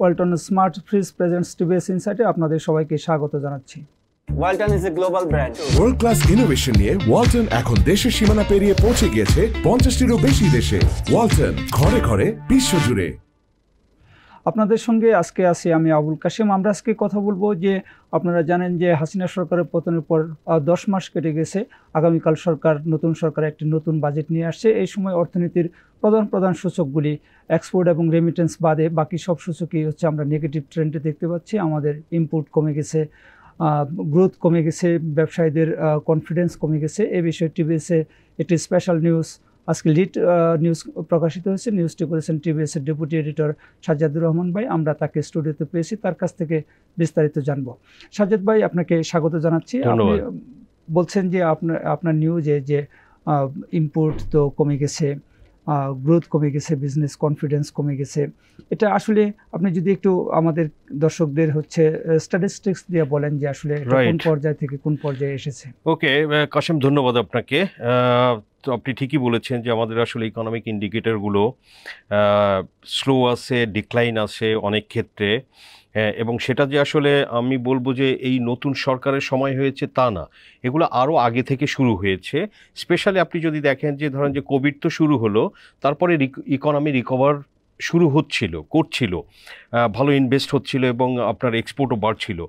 Walton smart fridge presents TVS ইনসাইটে আপনাদের সবাইকে স্বাগত জানাচ্ছি। Walton is a global brand. World class innovation নিয়ে ওয়ালটন এখন দেশের সীমানা পেরিয়ে পৌঁছে গিয়েছে 50টিরও বেশি দেশে। ওয়ালটন, ঘরে ঘরে বিশ্বজুড়ে। আপনাদের সঙ্গে আজকে আছি আমি আবুল কাশেম। আমরা আজকে কথা বলবো যে আপনারা জানেন যে হাসিনা সরকারের পতনের পর 10 মাস কেটে গেছে। আগামীকাল নতুন সরকার একটি নতুন বাজেট নিয়ে আসছে। এই সময় অর্থনীতির প্রধান সূচকগুলি এক্সপোর্ট এবং রেমিটেন্স বাদে বাকি সব সূচকই হচ্ছে আমরা নেগেটিভ ট্রেন্ডে দেখতে পাচ্ছি। আমাদের ইম্পোর্ট কমে গেছে, গ্রোথ কমে গেছে, ব্যবসায়ীদের কনফিডেন্স কমে গেছে। এই বিষয়ে টিভিএসে একটি স্পেশাল নিউজ আজকে লিড নিউজ প্রকাশিত হয়েছে। নিউজটি করেছেন টিভিএসের ডেপুটি এডিটর সাজ্জাদুর রহমান ভাই। আমরা তাকে স্টুডিওতে পেয়েছি, তার কাছ থেকে বিস্তারিত জানব। সাজ্জাদ ভাই, আপনাকে স্বাগত জানাচ্ছি। আপনি বলছেন যে আপনার নিউজে যে ইম্পোর্ট তো কমে গেছে, গ্রোথ কমে গেছে, বিজনেস কনফিডেন্স কমে গেছে। এটা আসলে আপনি যদি একটু আমাদের দর্শকদের হচ্ছে স্ট্যাটিস্টিক্স দিয়ে বলেন যে আসলে কোন পর্যায় থেকে কোন পর্যায়ে এসেছে। ওকে কাশেম, ধন্যবাদ আপনাকে। তো আপনি ঠিকই বলেছেন যে আমাদের আসলে ইকোনমিক ইন্ডিকেটরগুলো স্লো আছে, ডিক্লাইন আছে অনেক ক্ষেত্রে, এবং সেটা যে আসলে আমি বলবো যে এই নতুন সরকারের সময় হয়েছে তা না, এগুলো আরও আগে থেকে শুরু হয়েছে। স্পেশালি আপনি যদি দেখেন যে ধরেন যে কোভিড তো শুরু হলো, তারপরে ইকোনমি রিকভার শুরু করছিল, ভালো ইনভেস্ট হচ্ছিল এবং আপনার এক্সপোর্টও বাড়ছিল।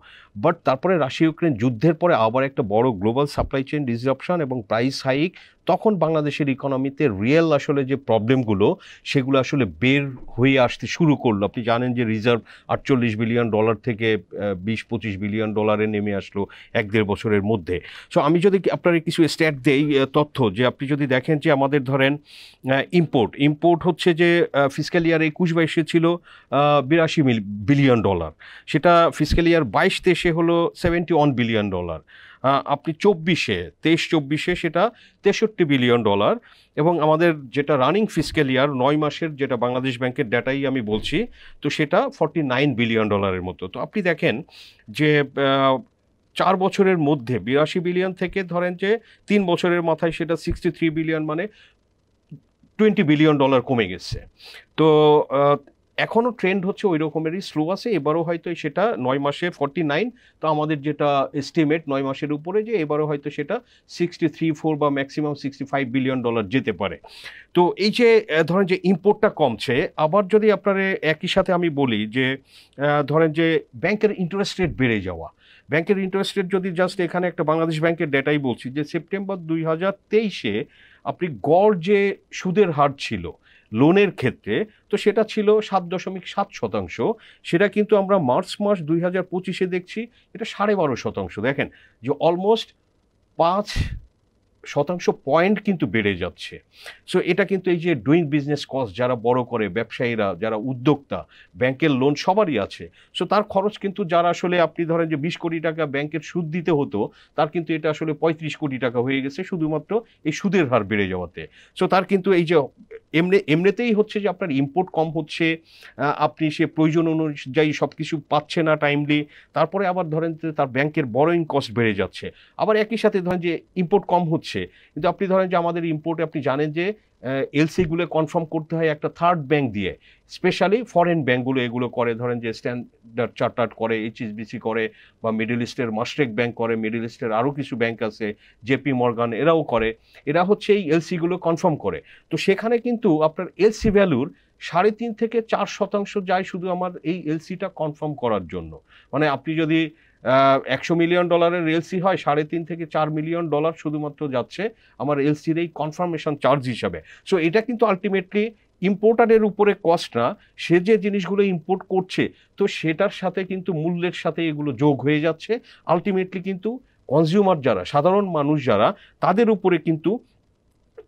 বাট তারপরে রাশিয়া ইউক্রেন যুদ্ধের পরে আবার একটা বড় গ্লোবাল সাপ্লাই চেইন ডিসরাপশন এবং প্রাইস হাইক, তখন বাংলাদেশের ইকোনমিতে রিয়েল আসলে যে প্রবলেমগুলো সেগুলো আসলে বের হয়ে আসতে শুরু করলো। আপনি জানেন যে রিজার্ভ $48 বিলিয়ন থেকে $20-25 বিলিয়ন নেমে আসলো 1-1.5 বছরের মধ্যে। সো আমি যদি আপনার কিছু স্ট্যাট দেই তথ্য, যে আপনি যদি দেখেন যে আমাদের ধরেন ইম্পোর্ট হচ্ছে যে ফিসক্যাল ইয়ার 21-22 ছিল $82 বিলিয়ন, সেটা ফিসক্যাল ইয়ার 22-23 হলো $71 বিলিয়ন। আপনি 23-24 সেটা $63 বিলিয়ন। এবং আমাদের যেটা রানিং ফিসক্যাল ইয়ার 9 মাসের, যেটা বাংলাদেশ ব্যাংকের ডেটাই আমি বলছি, তো সেটা $49 বিলিয়ন মতো। তো আপনি দেখেন যে 4 বছরের মধ্যে 82 বিলিয়ন থেকে ধরেন যে 3 বছরের মাথায় সেটা 63 বিলিয়ন, মানে $20 বিলিয়ন কমে গেছে। তো এখনও ট্রেন্ড হচ্ছে ওই রকমেরই স্লো আছে। এবারও হয়তো সেটা 9 মাসে 49, তো আমাদের যেটা এস্টিমেট 9 মাসের উপরে, যে এবারও হয়তো সেটা 63-4 বা ম্যাক্সিমাম $65 বিলিয়ন যেতে পারে। তো এই যে ধরেন যে ইম্পোর্টটা কমছে, আবার যদি আপনার একই সাথে আমি বলি যে ধরেন যে ব্যাংকের ইন্টারেস্ট রেট বেড়ে যাওয়া, ব্যাংকের ইন্টারেস্ট রেট যদি জাস্ট এখানে একটা বাংলাদেশ ব্যাংকের ডেটাই বলছি যে সেপ্টেম্বর 2023 আপনি গড় যে সুদের হার ছিল লোনের ক্ষেত্রে, তো সেটা ছিল 7.7%। সেটা কিন্তু আমরা মার্চ মাস 2025 দেখছি এটা 12.5%। দেখেন যে অলমোস্ট 5% পয়েন্ট কিন্তু বেড়ে যাচ্ছে। সো এটা কিন্তু এই যে ডুইং বিজনেস কস্ট, যারা বড় করে ব্যবসায়ীরা, যারা উদ্যোক্তা, ব্যাংকের লোন সবারই আছে। সো তার খরচ কিন্তু, যারা আসলে আপনি ধরেন যে 20 কোটি টাকা ব্যাংকের সুদ দিতে হতো, তার কিন্তু এটা আসলে 35 কোটি টাকা হয়ে গেছে শুধুমাত্র এই সুদের হার বেড়ে যাওয়াতে। সো তার কিন্তু এই যে এমনিতেই হচ্ছে যে আপনার ইম্পোর্ট কম হচ্ছে, আপনি সে প্রয়োজন অনুযায়ী সব কিছু পাচ্ছে না টাইমলি, তারপরে আবার ধরেন যে তার ব্যাংকের বড়োইং কস্ট বেড়ে যাচ্ছে। আবার একই সাথে ধরেন যে ইম্পোর্ট কম হচ্ছে, কিন্তু আপনি ধরেন যে আমাদের ইম্পোর্টে আপনি জানেন যে এলসিগুলো কনফার্ম করতে হয় একটা থার্ড ব্যাংক দিয়ে, স্পেশালি ফরেন ব্যাঙ্কগুলো এগুলো করে। ধরেন যে স্ট্যান্ডার্ড চার্টার্ড করে, এইচএসবিসি করে, বা মিডল ইস্টের মাস্ট্রেক ব্যাংক করে, মিডল ইস্টের আরও কিছু ব্যাংক আছে, জেপি মর্গান, এরাও করে। এরা হচ্ছে এই এলসিগুলো কনফার্ম করে। তো সেখানে কিন্তু আপনার এলসি ভ্যালুর 3.5 থেকে 4% যায় শুধু আমার এই এলসিটা কনফার্ম করার জন্য। মানে আপনি যদি $100 মিলিয়ন এলসি হয়, 3.5 থেকে $4 মিলিয়ন শুধুমাত্র যাচ্ছে আমার এলসির এই কনফার্মেশন চার্জ হিসাবে। সো এটা কিন্তু আলটিমেটলি ইম্পোর্টারের উপরে কস্ট না, সে যে জিনিসগুলো ইম্পোর্ট করছে তো সেটার সাথে কিন্তু মূল্যের সাথে এগুলো যোগ হয়ে যাচ্ছে। আলটিমেটলি কিন্তু কনজিউমার যারা, সাধারণ মানুষ যারা, তাদের উপরে কিন্তু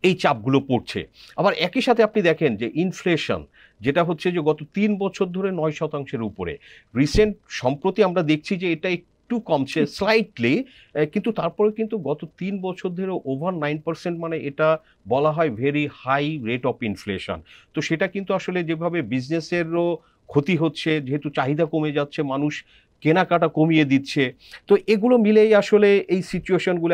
এই চাপগুলো পড়ছে। আবার একই সাথে আপনি দেখেন যে ইনফ্লেশন, যেটা হচ্ছে যে গত 3 বছর ধরে 9%-এর উপরে, রিসেন্ট সম্প্রতি আমরা দেখছি যে এটা একটু কমছে স্লাইটলি, কিন্তু তারপরে কিন্তু গত 3 বছর ধরে ওভার 9%, মানে এটা বলা হয় very high rate of inflation. তো সেটা কিন্তু আসলে যেভাবে বিজনেসেরও ক্ষতি হচ্ছে, যেহেতু চাহিদা কমে যাচ্ছে, মানুষ কেনাকাটা কমিয়ে দিচ্ছে। তো এগুলো মিলেই আসলে এই সিচুয়েশনগুলো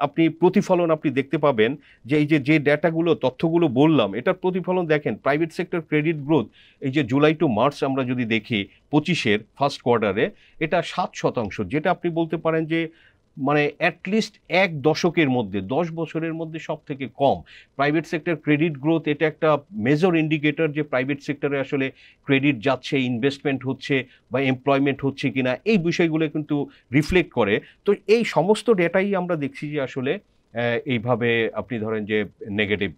আপনি প্রতিফলন আপনি দেখতে পাবেন যে এই যে ডেটাগুলো তথ্যগুলো বললাম এটার প্রতিফলন দেখেন প্রাইভেট সেক্টর ক্রেডিট গ্রোথ এই যে জুলাই টু মার্চ আমরা যদি দেখি 25-এর ফার্স্ট কোয়ার্টারে এটা 7%, যেটা আপনি বলতে পারেন যে মানে অ্যাটলিস্ট এক দশকের মধ্যে 10 বছরের মধ্যে সব থেকে কম প্রাইভেট সেক্টর ক্রেডিট গ্রোথ। এটা একটা মেজর ইন্ডিকেটর যে প্রাইভেট সেক্টরে আসলে ক্রেডিট যাচ্ছে, ইনভেস্টমেন্ট হচ্ছে বা এমপ্লয়মেন্ট হচ্ছে কিনা, এই বিষয়গুলো কিন্তু রিফ্লেক্ট করে। তো এই সমস্ত ডেটাই আমরা দেখছি যে আসলে এইভাবে আপনি ধরেন যে নেগেটিভ।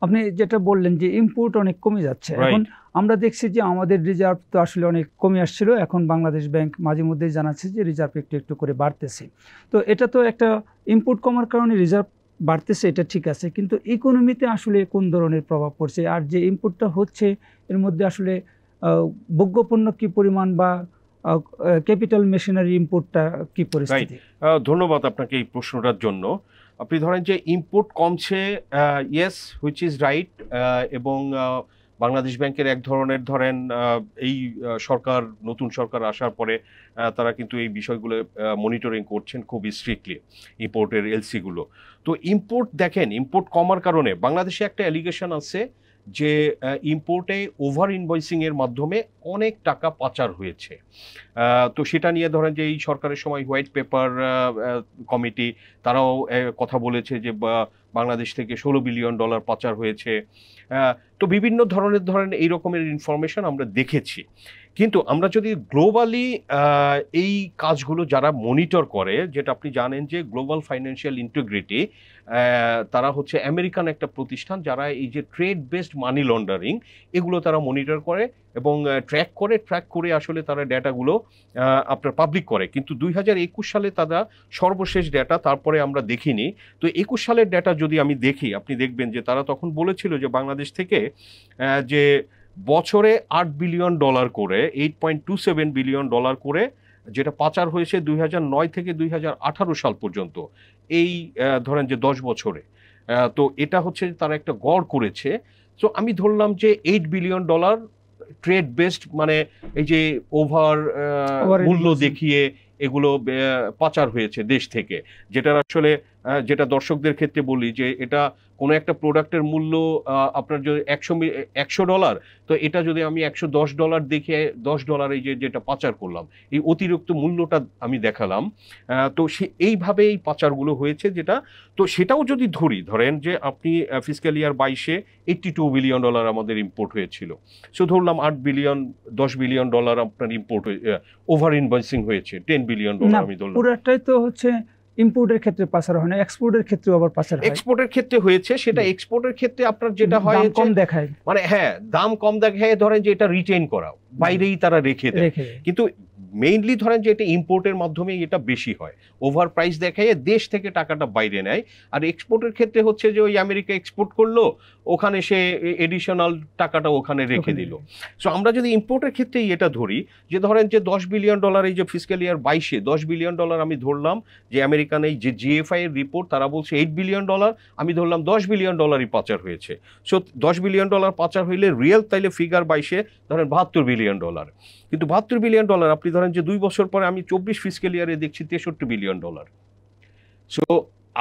আপনি যেটা বললেন যে ইম্পোর্ট অনেক কমে যাচ্ছে, এখন আমরা দেখছি যে আমাদের রিজার্ভ তো আসলে অনেক কমে আসছিল, এখন বাংলাদেশ ব্যাংক মাঝে মধ্যেই জানাচ্ছে যে রিজার্ভ একটু একটু করে বাড়তেছে। তো এটা তো একটা ইম্পোর্ট কমার কারণে রিজার্ভ বাড়তেছে, এটা ঠিক আছে, কিন্তু ইকোনমিতে আসলে কোন ধরনের প্রভাব পড়ছে? আর যে ইম্পোর্টটা হচ্ছে এর মধ্যে আসলে ভোগ্যপণ্য কি পরিমাণ বা ক্যাপিটাল মেশিনারি ইম্পোর্টটা কি পরিস্থিতি? ধন্যবাদ আপনাকে এই প্রশ্নটার জন্য। আপনি ধরেন যে ইম্পোর্ট কমছে, ইয়েস, হুইচ ইজ রাইট, এবং বাংলাদেশ ব্যাংকের এক ধরনের ধরেন এই সরকার নতুন সরকার আসার পরে তারা কিন্তু এই বিষয়গুলো মনিটরিং করছেন খুব স্ট্রিক্টলি ইম্পোর্টের এলসিগুলো। তো ইম্পোর্ট দেখেন ইম্পোর্ট কমার কারণে বাংলাদেশে একটা অ্যালিগেশন আছে যে ইম্পোর্টে ওভার ইনভয়েসিংয়ের মাধ্যমে অনেক টাকা পাচার হয়েছে। তো সেটা নিয়ে ধরেন যে এই সরকারের সময় হোয়াইট পেপার কমিটি তারাও কথা বলেছে যে বাংলাদেশ থেকে $16 বিলিয়ন পাচার হয়েছে। তো বিভিন্ন ধরনের এই রকমের ইনফরমেশন আমরা দেখেছি। কিন্তু আমরা যদি গ্লোবালি এই কাজগুলো যারা মনিটর করে, যেটা আপনি জানেন যে গ্লোবাল ফাইন্যান্সিয়াল ইন্টিগ্রিটি, তারা হচ্ছে আমেরিকান একটা প্রতিষ্ঠান যারা এই যে ট্রেড বেসড মানি লন্ডারিং এগুলো তারা মনিটর করে এবং ট্র্যাক করে আসলে তারা ডেটাগুলো আপনার পাবলিক করে। কিন্তু 2021 সালে তারা সর্বশেষ ডেটা তারপরে আমরা দেখিনি। তো 21 সালের ডেটা যদি আমি দেখি, আপনি দেখবেন যে তারা তখন বলেছিল যে বাংলাদেশ থেকে যে বছরে $8 বিলিয়ন করে, $8.27 বিলিয়ন করে যেটা পাচার হয়েছে 2009 থেকে 2018 সাল পর্যন্ত, এই ধরেন যে 10 বছরে। তো এটা হচ্ছে তারা একটা গড় করেছে। তো আমি ধরলাম যে $8 বিলিয়ন ট্রেড বেসড, মানে এই যে ওভার মূল্য দেখিয়ে এগুলো পাচার হয়েছে দেশ থেকে, যেটা যেটা দর্শকদের ক্ষেত্রে বলি যে এটা কোনো একটা প্রোডাক্টের মূল্য আপনার যদি $100, তো এটা যদি আমি $110 দেখে $10 এই যেটা পাচার করলাম, এই অতিরিক্ত মূল্যটা আমি দেখালাম। তো এইভাবে এই পাচারগুলো হয়েছে যেটা। তো সেটাও যদি ধরেন যে আপনি ফিসক্যাল ইয়ার 22-এ $82 বিলিয়ন আমাদের ইম্পোর্ট হয়েছিল। সো ধরলাম $10 বিলিয়ন আপনার ইম্পোর্ট ওভার ইনভয়েসিং হয়েছে, $10 বিলিয়ন আমি ধরলাম। পুরোটাই তো হচ্ছে ইম্পোর্টের ক্ষেত্রে পাচার হয় না, এক্সপোর্টের ক্ষেত্রেও আবার পাচার হয়। এক্সপোর্টের ক্ষেত্রে হয়েছে, সেটা এক্সপোর্টের ক্ষেত্রে আপনার যেটা হয় কম দেখায়, মানে হ্যাঁ দাম কম দেখায়, ধরেন যে এটা রিটেইন করা, বাইরেই তারা রেখে দেয়। কিন্তু মেইনলি ধরেন যে এটা ইম্পোর্টের মাধ্যমে এটা বেশি হয়, ওভার প্রাইস দেখায় দেশ থেকে টাকাটা বাইরে নেয়। আর এক্সপোর্টের ক্ষেত্রে হচ্ছে যে ওই আমেরিকা এক্সপোর্ট করলো, ওখানে সে এডিশনাল টাকাটা ওখানে রেখে দিল। সো আমরা যদি ইম্পোর্টের ক্ষেত্রেই এটা ধরি যে ধরেন যে $10 বিলিয়ন এই যে ফিসক্যাল ইয়ার 22-এ $10 বিলিয়ন আমি ধরলাম, যে আমেরিকান এই যে জিএফআই এর রিপোর্ট তারা বলছে $8 বিলিয়ন, আমি ধরলাম $10 বিলিয়ন পাচার হয়েছে। সো $10 বিলিয়ন পাচার হইলে রিয়েল তাইলে ফিগার 22-এ ধরেন $72 বিলিয়ন। কিন্তু $72 বিলিয়ন আপনি ধরেন যে 2 বছর পরে আমি 24 ফিসক্যাল ইয়ারে দেখছি $63 বিলিয়ন। সো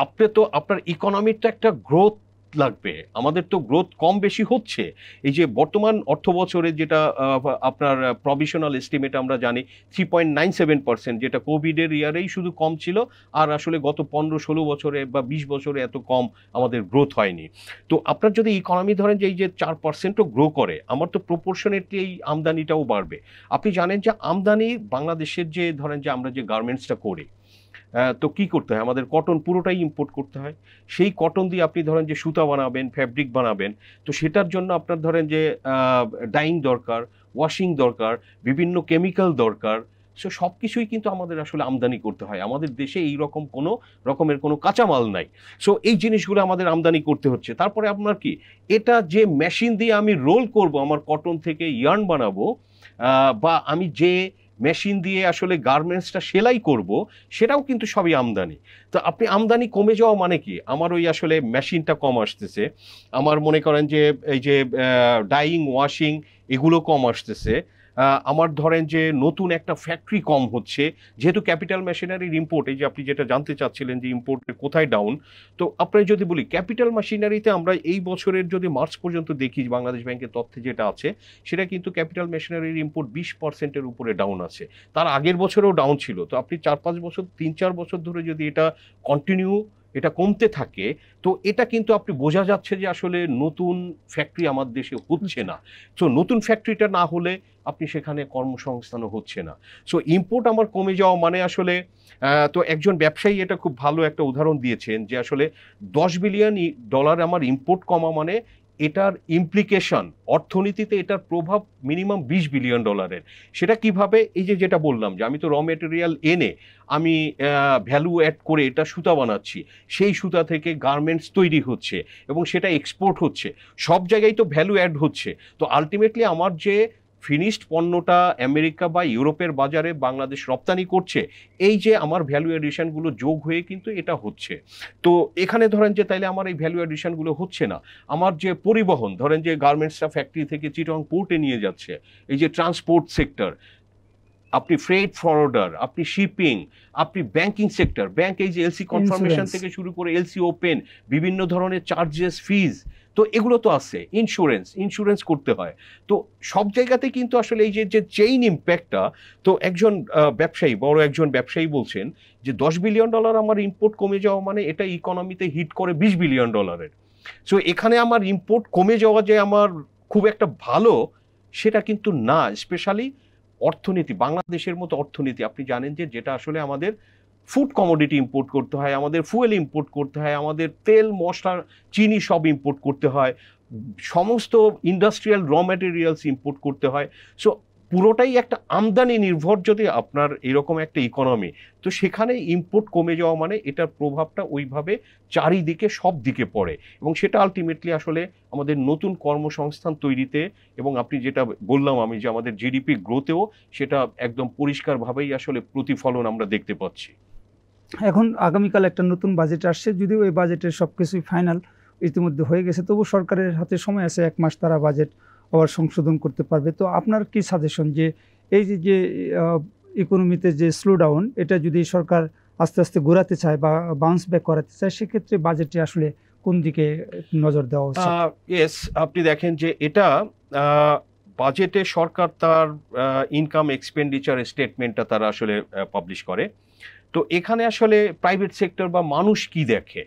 আপনি তো আপনার ইকোনমির তো একটা গ্রোথ লাগবে, আমাদের তো গ্রোথ কম বেশি হচ্ছে। এই যে বর্তমান অর্থ বছরে যেটা আপনার প্রভিশনাল এস্টিমেট আমরা জানি 3.97%, যেটা কোভিডের ইয়ারেই শুধু কম ছিল, আর আসলে গত 15-16 বছরে বা 20 বছরে এত কম আমাদের গ্রোথ হয়নি। তো আপনার যদি ইকোনমি ধরেন যে এই যে 4%ও গ্রো করে, আমার তো প্রপোর্শনেটলি এই আমদানিটাও বাড়বে। আপনি জানেন যে আমদানি বাংলাদেশের যে ধরেন যে আমরা যে গার্মেন্টসটা করি, তো কি করতে হয়, আমাদের কটন পুরোটাই ইম্পোর্ট করতে হয়। সেই কটন দিয়ে আপনি ধরেন যে সুতা বানাবেন, ফ্যাব্রিক বানাবেন, তো সেটার জন্য আপনার ধরেন যে ডাইং দরকার, ওয়াশিং দরকার, বিভিন্ন কেমিক্যাল দরকার। সো সব কিছুই কিন্তু আমাদের আসলে আমদানি করতে হয়। আমাদের দেশে এই রকম কোনো রকমের কোনো কাঁচামাল নাই। সো এই জিনিসগুলো আমাদের আমদানি করতে হচ্ছে। তারপরে আপনার কি, এটা যে মেশিন দিয়ে আমি রোল করব, আমার কটন থেকে ইয়ার্ন বানাবো, বা আমি যে মেশিন দিয়ে আসলে গার্মেন্টসটা সেলাই করব, সেটাও কিন্তু সবই আমদানি। তো আপনি আমদানি কমে যাওয়া মানে কি, আমার ওই আসলে মেশিনটা কম আসতেছে, আমার মনে করেন যে এই যে ডাইং ওয়াশিং এগুলো কম আসতেছে, আমার ধরেন যে নতুন একটা ফ্যাক্টরি কম হচ্ছে, যেহেতু ক্যাপিটাল মেশিনারির ইম্পোর্ট, এই যে আপনি যেটা জানতে চাচ্ছিলেন যে ইম্পোর্টের কোথায় ডাউন, তো আপনার যদি বলি ক্যাপিটাল মেশিনারিতে আমরা এই বছরের যদি মার্চ পর্যন্ত দেখি বাংলাদেশ ব্যাংকের তথ্যে যেটা আছে, সেটা কিন্তু ক্যাপিটাল মেশিনারির ইম্পোর্ট 20%-এর উপরে ডাউন আছে। তার আগের বছরেও ডাউন ছিল। তো আপনি 4-5 বছর 3-4 বছর ধরে যদি এটা কন্টিনিউ এটা কমতে থাকে, তো এটা কিন্তু আপনি বোঝা যাচ্ছে যে আসলে নতুন ফ্যাক্টরি আমার দেশে হচ্ছে না। সো নতুন ফ্যাক্টরিটা না হলে আপনি সেখানে কর্মসংস্থানও হচ্ছে না। সো ইম্পোর্ট আমার কমে যাওয়া মানে আসলে তো একজন ব্যবসায়ী এটা খুব ভালো একটা উদাহরণ দিয়েছেন যে আসলে $10 বিলিয়ন আমার ইম্পোর্ট কমা মানে এটার ইমপ্লিকেশন অর্থনীতিতে এটার প্রভাব মিনিমাম $20 বিলিয়ন। সেটা কিভাবে? এই যে যেটা বললাম যে আমি তো র মেটেরিয়াল এনে আমি ভ্যালু অ্যাড করে এটা সুতা বানাচ্ছি, সেই সুতা থেকে গার্মেন্টস তৈরি হচ্ছে এবং সেটা এক্সপোর্ট হচ্ছে, সব জায়গায় তো ভ্যালু অ্যাড হচ্ছে। তো আলটিমেটলি আমার যে ফিনিশড পণ্যটা আমেরিকা বা ইউরোপের বাজারে বাংলাদেশ রপ্তানি করছে, এই যে আমার ভ্যালু এডিশনগুলো যোগ হয়ে কিন্তু এটা হচ্ছে। তো এখানে ধরেন যে তাইলে আমার এই ভ্যালু এডিশনগুলো হচ্ছে না, আমার যে পরিবহন ধরেন যে গার্মেন্টসটা ফ্যাক্টরি থেকে চিটং পোর্টে নিয়ে যাচ্ছে, এই যে ট্রান্সপোর্ট সেক্টর, আপনি ফ্রেট ফরওয়ার্ডার, আপনি শিপিং, আপনি ব্যাংকিং সেক্টর, ব্যাংক এই যে এলসি কনফার্মেশন থেকে শুরু করে এলসি ওপেন, বিভিন্ন ধরনের চার্জেস ফিজ, তো এগুলো তো আছে, ইন্স্যুরেন্স করতে হয়। তো সব জায়গাতে কিন্তু আসলে এই যে চেইন ইম্প্যাক্টটা, তো একজন ব্যবসায়ী, বড় একজন ব্যবসায়ী বলছেন যে $10 বিলিয়ন আমার ইম্পোর্ট কমে যাওয়া মানে এটা ইকোনমিতে হিট করে $20 বিলিয়ন। সো এখানে আমার ইম্পোর্ট কমে যাওয়া যে আমার খুব একটা ভালো সেটা কিন্তু না। স্পেশালি অর্থনীতি, বাংলাদেশের মতো অর্থনীতি, আপনি জানেন যে যেটা আসলে আমাদের ফুড কমোডিটি ইম্পোর্ট করতে হয়, আমাদের ফুয়েল ইম্পোর্ট করতে হয়, আমাদের তেল মশলা চিনি সব ইম্পোর্ট করতে হয়, সমস্ত ইন্ডাস্ট্রিয়াল র ম্যাটেরিয়ালস ইম্পোর্ট করতে হয়। সো পুরোটাই একটা আমদানি নির্ভর যদি আপনার এরকম একটা ইকোনমি, তো সেখানে ইম্পোর্ট কমে যাওয়া মানে এটার প্রভাবটা ওইভাবে চারিদিকে সব দিকে পড়ে এবং সেটা আলটিমেটলি আসলে আমাদের নতুন কর্মসংস্থান তৈরিতে এবং আপনি যেটা বললাম আমি যে আমাদের জিডিপি গ্রোথেও সেটা একদম পরিষ্কারভাবেই আসলে প্রতিফলন আমরা দেখতে পাচ্ছি। এখন আগামীকাল একটা নতুন বাজেট আসছে, যদিও এই বাজেটের সব কিছুই ফাইনাল ইতিমধ্যে হয়ে গেছে, তবু সরকারের হাতে সময় আছে 1 মাস, তারা বাজেট আবার সংশোধন করতে পারবে। তো আপনার কি সাজেশন যে এই যে ইকোনমিতে যে স্লো ডাউন, এটা যদি সরকার আস্তে আস্তে ঘোরাতে চায় বা বাউন্স ব্যাক করাতে চায়, সেক্ষেত্রে বাজেটে আসলে কোন দিকে নজর দেওয়া উচিত? ইয়েস, আপনি দেখেন যে এটা বাজেটে সরকার তার ইনকাম এক্সপেন্ডিচার স্টেটমেন্টটা তারা আসলে পাবলিশ করে। তো এখানে আসলে প্রাইভেট সেক্টর বা মানুষ কি দেখে,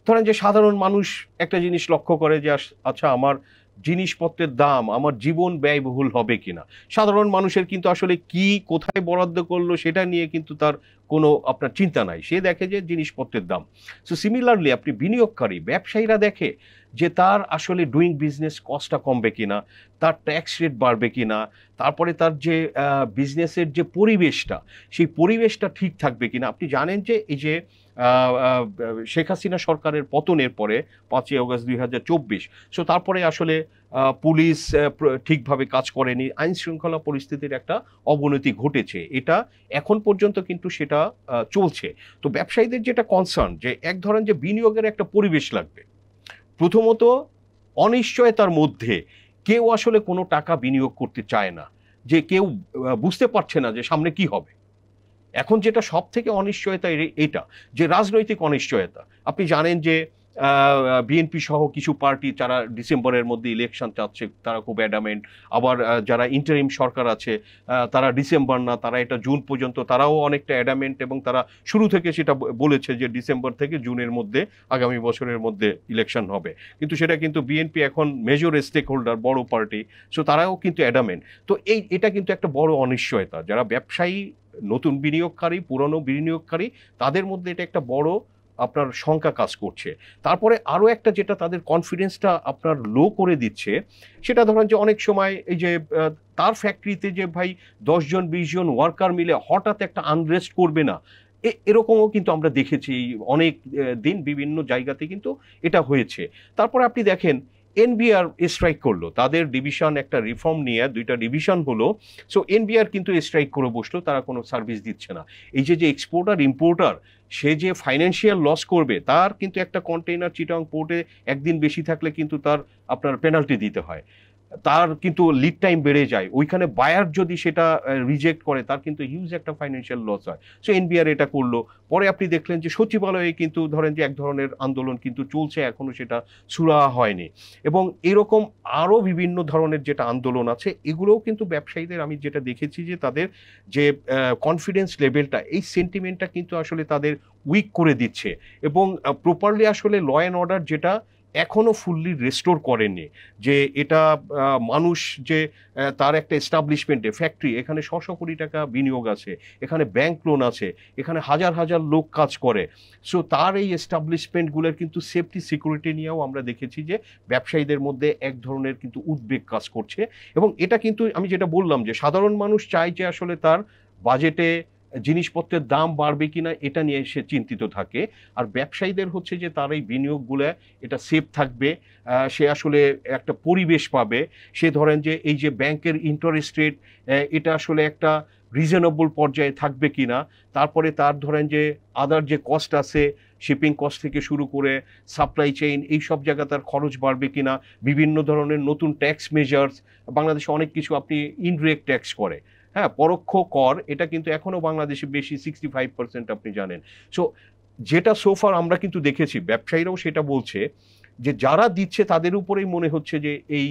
ধরেন যে সাধারণ মানুষ একটা জিনিস লক্ষ্য করে যে আচ্ছা আমার জিনিসপত্রের দাম আমার জীবন ব্যয়বহুল হবে কিনা। সাধারণ মানুষের কিন্তু আসলে কি কোথায় বরাদ্দ করলো সেটা নিয়ে কিন্তু তার কোনো আপনার চিন্তা নাই, সে দেখে যে জিনিসপত্রের দাম। সো সিমিলারলি আপনি বিনিয়োগকারী ব্যবসায়ীরা দেখে যে তার আসলে ডুইং বিজনেস কস্টটা কমবে কিনা, তার ট্যাক্স রেট বাড়বে কিনা, তারপরে তার যে বিজনেসের যে পরিবেশটা সেই পরিবেশটা ঠিক থাকবে কিনা। আপনি জানেন যে এই যে শেখ হাসিনা সরকারের পতনের পরে 5ই অগস্ট 2024, সো তারপরে আসলে পুলিশ ঠিকভাবে কাজ করেনি, আইন শৃঙ্খলা পরিস্থিতির একটা অবনতি ঘটেছে, এটা এখন পর্যন্ত কিন্তু সেটা চলছে। তো ব্যবসায়ীদের যেটা কনসার্ন যে এক ধরেন যে বিনিয়োগের একটা পরিবেশ লাগবে। প্রথমত অনিশ্চয়তার মধ্যে কেউ আসলে কোনো টাকা বিনিয়োগ করতে চায় না, যে কেউ বুঝতে পারছে না যে সামনে কি হবে। এখন যেটা সব থেকে অনিশ্চয়তা এটা যে রাজনৈতিক অনিশ্চয়তা। আপনি জানেন যে বিএনপি সহ কিছু পার্টি যারা ডিসেম্বরের মধ্যে ইলেকশন চাচ্ছে তারা খুব অ্যাডামেন্ট, আবার যারা ইন্টারিম সরকার আছে তারা ডিসেম্বর না, তারা এটা জুন পর্যন্ত, তারাও অনেকটা অ্যাডামেন্ট এবং তারা শুরু থেকে সেটা বলেছে যে ডিসেম্বর থেকে জুনের মধ্যে আগামী বছরের মধ্যে ইলেকশন হবে। কিন্তু সেটা কিন্তু বিএনপি এখন মেজর স্টেক হোল্ডার, বড় পার্টি, সো তারাও কিন্তু অ্যাডামেন্ট। তো এটা কিন্তু একটা বড় অনিশ্চয়তা, যারা ব্যবসায়ী, নতুন বিনিয়োগকারী, পুরনো বিনিয়োগকারী, তাদের মধ্যে এটা একটা বড় আপনার শঙ্কা কাজ করছে। তারপরে আরও একটা যেটা তাদের কনফিডেন্সটা আপনার লো করে দিচ্ছে, সেটা ধরেন যে অনেক সময় এই যে তার ফ্যাক্টরিতে যে ভাই 10 জন 20 জন ওয়ার্কার মিলে হঠাৎ একটা আনরেস্ট করবে না, এরকমও কিন্তু আমরা দেখেছি অনেক দিন বিভিন্ন জায়গাতে কিন্তু এটা হয়েছে। তারপরে আপনি দেখেন এনবিআর স্ট্রাইক করলো, তাদের ডিভিশন একটা রিফর্ম নিয়ে 2টা ডিভিশন হলো, সো এনবিআর কিন্তু স্ট্রাইক করে বসলো, তারা কোনো সার্ভিস দিচ্ছে না। এই যে এক্সপোর্টার ইম্পোর্টার, সে যে ফাইন্যান্সিয়াল লস করবে, তার কিন্তু একটা কন্টেইনার চিটাং পোর্টে একদিন বেশি থাকলে কিন্তু তার আপনার পেনাল্টি দিতে হয়। তার কিন্তু লিড টাইম বেড়ে যায়, ওইখানে বায়ার যদি সেটা রিজেক্ট করে তার কিন্তু হিউজ একটা ফাইন্যান্সিয়াল লস হয়। সো এনবিআর এটা করলো, পরে আপনি দেখলেন যে সচিবালয়ে কিন্তু ধরেন যে এক ধরনের আন্দোলন কিন্তু চলছে, এখনো সেটা সুরাহা হয়নি। এবং এরকম আরও বিভিন্ন ধরনের যেটা আন্দোলন আছে, এগুলোও কিন্তু ব্যবসায়ীদের আমি যেটা দেখেছি যে তাদের যে কনফিডেন্স লেভেলটা, এই সেন্টিমেন্টটা কিন্তু আসলে তাদের উইক করে দিচ্ছে। এবং প্রপারলি আসলে ল অ্যান্ড অর্ডার যেটা এখনও ফুললি রেস্টোর করেনি, যে এটা মানুষ যে তার একটা এস্টাবলিশমেন্টে ফ্যাক্টরি, এখানে শত কোটি টাকা বিনিয়োগ আছে, এখানে ব্যাংক লোন আছে, এখানে হাজার হাজার লোক কাজ করে। সো তার এই এস্টাবলিশমেন্টগুলোর কিন্তু সেফটি সিকিউরিটি নিয়েও আমরা দেখেছি যে ব্যবসায়ীদের মধ্যে এক ধরনের কিন্তু উদ্বেগ কাজ করছে। এবং এটা কিন্তু আমি যেটা বললাম যে সাধারণ মানুষ চায় যে আসলে তার বাজেটে জিনিসপত্রের দাম বাড়বে কিনা এটা নিয়ে সে চিন্তিত থাকে, আর ব্যবসায়ীদের হচ্ছে যে তার এই বিনিয়োগগুলো এটা সেফ থাকবে, সে আসলে একটা পরিবেশ পাবে, সে ধরেন যে এই যে ব্যাংকের ইন্টারেস্ট রেট এটা আসলে একটা রিজনেবল পর্যায়ে থাকবে কিনা, তারপরে তার ধরেন যে আদার যে কস্ট আছে, শিপিং কস্ট থেকে শুরু করে সাপ্লাই চেইন, এই সব জায়গা তার খরচ বাড়বে কিনা, বিভিন্ন ধরনের নতুন ট্যাক্স মেজার্স, বাংলাদেশে অনেক কিছু আপনি ইনডিরেক্ট ট্যাক্স করে, হ্যাঁ পরোক্ষ কর, এটা কিন্তু এখনও বাংলাদেশে বেশি 65% আপনি জানেন। সো যেটা সোফার আমরা কিন্তু দেখেছি, ব্যবসায়ীরাও সেটা বলছে যে যারা দিচ্ছে তাদের উপরেই মনে হচ্ছে যে এই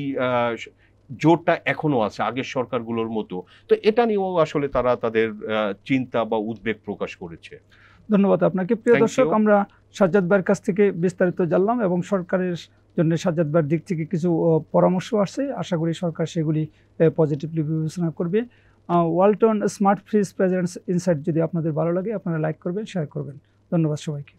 জোরটা এখনো আছে আগের সরকারগুলোর মতো। তো এটা নিয়েও আসলে তারা তাদের চিন্তা বা উদ্বেগ প্রকাশ করেছে। ধন্যবাদ আপনাকে। প্রিয় Thank দর্শক, you. আমরা সাজ্জাদ ভাইয়ের কাছ থেকে বিস্তারিত জানলাম এবং সরকারের জন্য সাজ্জাদ ভাইয়ের দিক থেকে কিছু পরামর্শ আসছে, আশা করি সরকার সেগুলি পজিটিভলি বিবেচনা করবে। Walton smart fridge presents insight যদি আপনাদের ভালো লাগে আপনারা লাইক করবেন, শেয়ার করবেন। ধন্যবাদ সবাইকে।